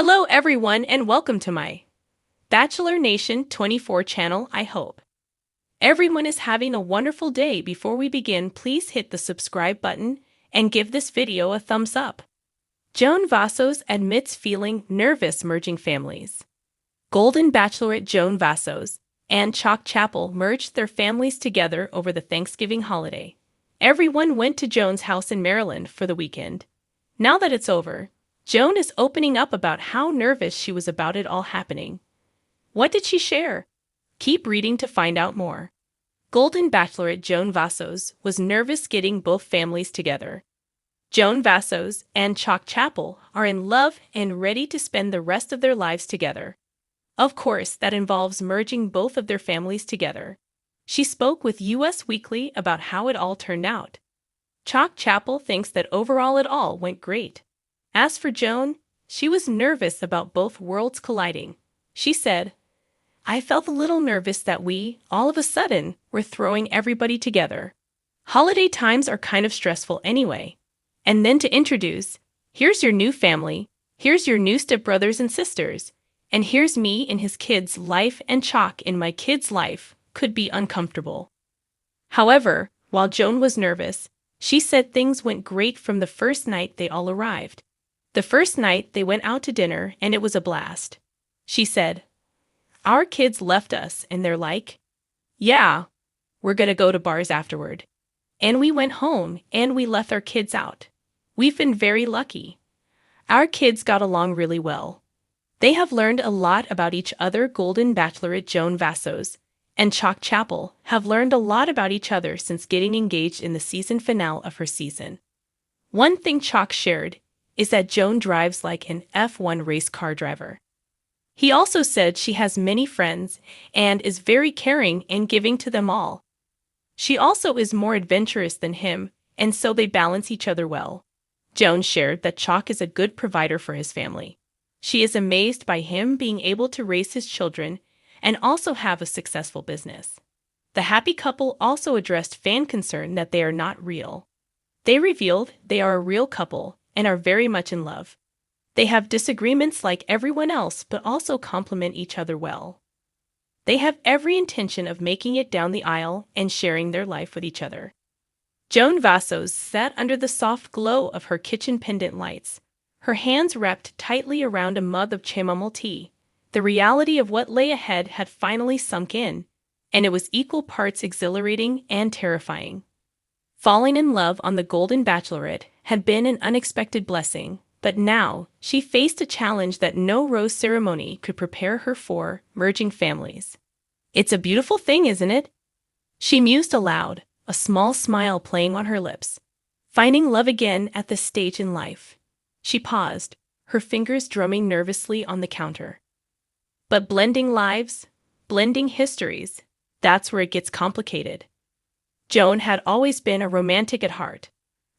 Hello everyone and welcome to my Bachelor Nation 24 channel. I hope everyone is having a wonderful day. Before we begin, please hit the subscribe button and give this video a thumbs up. Joan Vassos admits feeling nervous merging families. Golden Bachelorette Joan Vassos and Chalk Chapel merged their families together over the Thanksgiving holiday. Everyone went to Joan's house in Maryland for the weekend. Now that it's over, Joan is opening up about how nervous she was about it all happening. What did she share? Keep reading to find out more. Golden Bachelorette Joan Vassos was nervous getting both families together. Joan Vassos and Chalk Chapel are in love and ready to spend the rest of their lives together. Of course, that involves merging both of their families together. She spoke with US Weekly about how it all turned out. Chalk Chapel thinks that overall it all went great. As for Joan, she was nervous about both worlds colliding. She said, "I felt a little nervous that we, all of a sudden, were throwing everybody together. Holiday times are kind of stressful anyway. And then to introduce, here's your new family, here's your new stepbrothers and sisters, and here's me in his kid's life and Chalk in my kid's life, could be uncomfortable." However, while Joan was nervous, she said things went great from the first night they all arrived. The first night they went out to dinner and it was a blast. She said, "Our kids left us and they're like, yeah, we're gonna go to bars afterward. And we went home and we left our kids out. We've been very lucky. Our kids got along really well. They have learned a lot about each other." Golden Bachelorette Joan Vassos and Chalk Chapel have learned a lot about each other since getting engaged in the season finale of her season. One thing Chalk shared is that Joan drives like an F1 race car driver. He also said she has many friends and is very caring and giving to them all. She also is more adventurous than him, and so they balance each other well. Joan shared that Chalk is a good provider for his family. She is amazed by him being able to raise his children and also have a successful business. The happy couple also addressed fan concern that they are not real. They revealed they are a real couple and are very much in love. They have disagreements like everyone else but also complement each other well. They have every intention of making it down the aisle and sharing their life with each other. Joan Vassos sat under the soft glow of her kitchen pendant lights, her hands wrapped tightly around a mug of chamomile tea. The reality of what lay ahead had finally sunk in, and it was equal parts exhilarating and terrifying. Falling in love on the Golden Bachelorette had been an unexpected blessing, but now she faced a challenge that no rose ceremony could prepare her for: merging families. "It's a beautiful thing, isn't it?" she mused aloud, a small smile playing on her lips. Finding love again at this stage in life. She paused, her fingers drumming nervously on the counter. But blending lives, blending histories, that's where it gets complicated. Joan had always been a romantic at heart.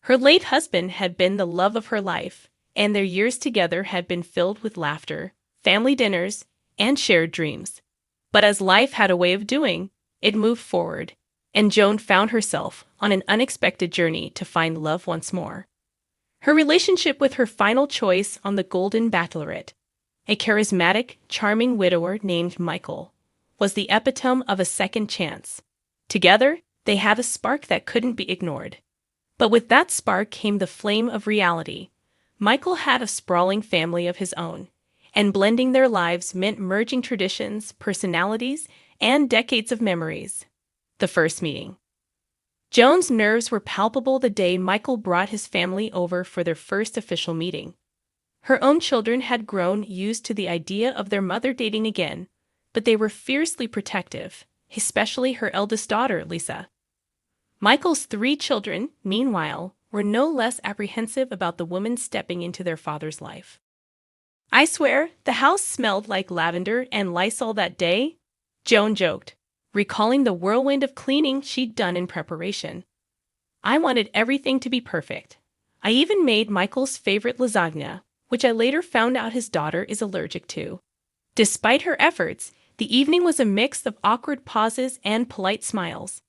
Her late husband had been the love of her life, and their years together had been filled with laughter, family dinners, and shared dreams. But as life had a way of doing, it moved forward, and Joan found herself on an unexpected journey to find love once more. Her relationship with her final choice on the Golden Bachelorette, a charismatic, charming widower named Michael, was the epitome of a second chance. Together, they had a spark that couldn't be ignored. But with that spark came the flame of reality. Michael had a sprawling family of his own, and blending their lives meant merging traditions, personalities, and decades of memories. The first meeting. Joan's nerves were palpable the day Michael brought his family over for their first official meeting. Her own children had grown used to the idea of their mother dating again, but they were fiercely protective, especially her eldest daughter, Lisa. Michael's 3 children, meanwhile, were no less apprehensive about the woman stepping into their father's life. "I swear, the house smelled like lavender and Lysol that day," Joan joked, recalling the whirlwind of cleaning she'd done in preparation. "I wanted everything to be perfect. I even made Michael's favorite lasagna, which I later found out his daughter is allergic to." Despite her efforts, the evening was a mix of awkward pauses and polite smiles.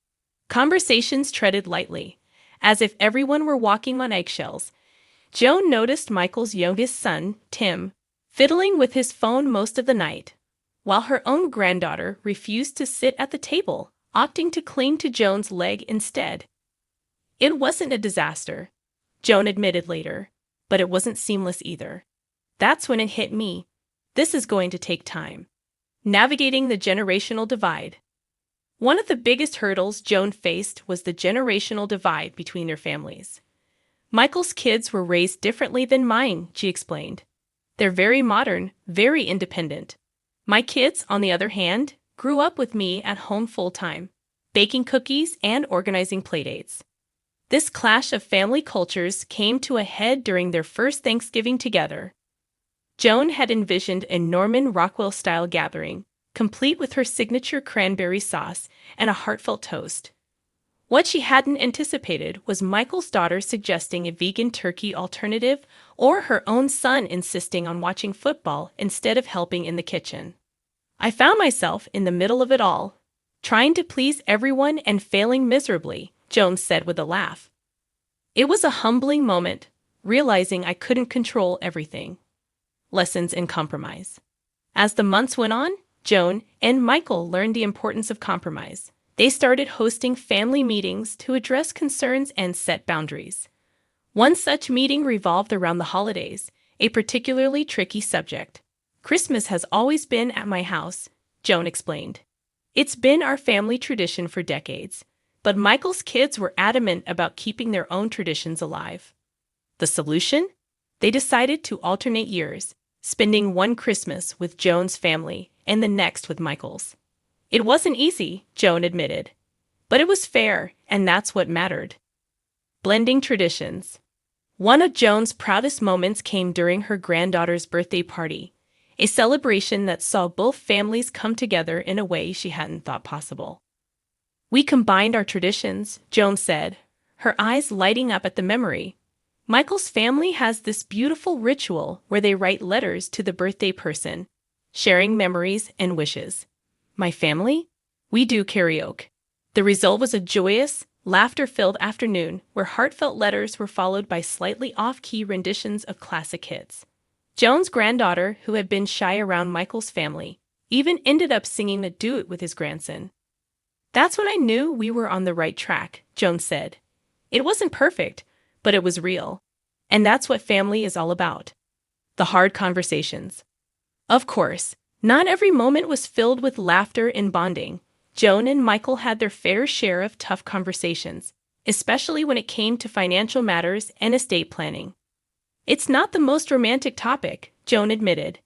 Conversations treaded lightly, as if everyone were walking on eggshells. Joan noticed Michael's youngest son, Tim, fiddling with his phone most of the night, while her own granddaughter refused to sit at the table, opting to cling to Joan's leg instead. It wasn't a disaster, Joan admitted later, but it wasn't seamless either. That's when it hit me. This is going to take time. Navigating the generational divide. One of the biggest hurdles Joan faced was the generational divide between their families. Michael's kids were raised differently than mine, she explained. They're very modern, very independent. My kids, on the other hand, grew up with me at home full-time, baking cookies and organizing playdates. This clash of family cultures came to a head during their first Thanksgiving together. Joan had envisioned a Norman Rockwell-style gathering, complete with her signature cranberry sauce and a heartfelt toast. What she hadn't anticipated was Michael's daughter suggesting a vegan turkey alternative or her own son insisting on watching football instead of helping in the kitchen. I found myself in the middle of it all, trying to please everyone and failing miserably, Joan said with a laugh. It was a humbling moment, realizing I couldn't control everything. Lessons in compromise. As the months went on, Joan and Michael learned the importance of compromise. They started hosting family meetings to address concerns and set boundaries. One such meeting revolved around the holidays, a particularly tricky subject. Christmas has always been at my house, Joan explained. It's been our family tradition for decades, but Michael's kids were adamant about keeping their own traditions alive. The solution? They decided to alternate years, spending one Christmas with Joan's family and the next with Michael's. It wasn't easy, Joan admitted, but it was fair, and that's what mattered. Blending traditions. One of Joan's proudest moments came during her granddaughter's birthday party, a celebration that saw both families come together in a way she hadn't thought possible. We combined our traditions, Joan said, her eyes lighting up at the memory. Michael's family has this beautiful ritual where they write letters to the birthday person, sharing memories and wishes. My family? We do karaoke. The result was a joyous, laughter-filled afternoon where heartfelt letters were followed by slightly off-key renditions of classic hits. Joan's granddaughter, who had been shy around Michael's family, even ended up singing a duet with his grandson. That's when I knew we were on the right track, Joan said. It wasn't perfect, but it was real. And that's what family is all about. The hard conversations. Of course, not every moment was filled with laughter and bonding. Joan and Michael had their fair share of tough conversations, especially when it came to financial matters and estate planning. It's not the most romantic topic, Joan admitted,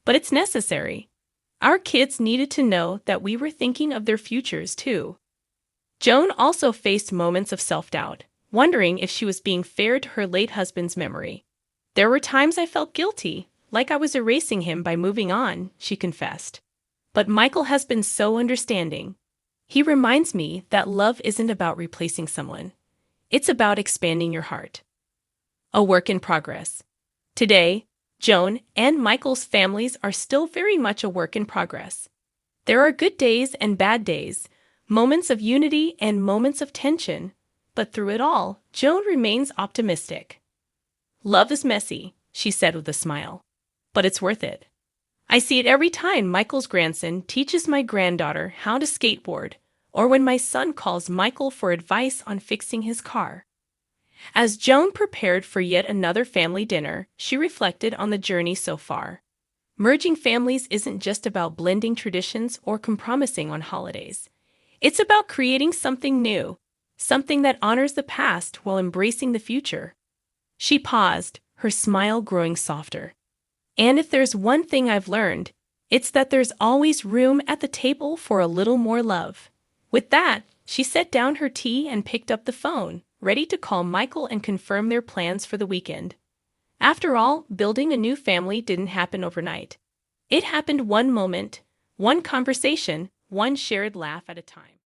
but it's necessary. Our kids needed to know that we were thinking of their futures, too. Joan also faced moments of self-doubt, wondering if she was being fair to her late husband's memory. There were times I felt guilty, like I was erasing him by moving on, she confessed. But Michael has been so understanding. He reminds me that love isn't about replacing someone. It's about expanding your heart. A work in progress. Today, Joan and Michael's families are still very much a work in progress. There are good days and bad days, moments of unity and moments of tension, but through it all, Joan remains optimistic. Love is messy, she said with a smile, but it's worth it. I see it every time Michael's grandson teaches my granddaughter how to skateboard, or when my son calls Michael for advice on fixing his car. As Joan prepared for yet another family dinner, she reflected on the journey so far. Merging families isn't just about blending traditions or compromising on holidays. It's about creating something new, something that honors the past while embracing the future. She paused, her smile growing softer. And if there's one thing I've learned, it's that there's always room at the table for a little more love. With that, she set down her tea and picked up the phone, ready to call Michael and confirm their plans for the weekend. After all, building a new family didn't happen overnight. It happened one moment, one conversation, one shared laugh at a time.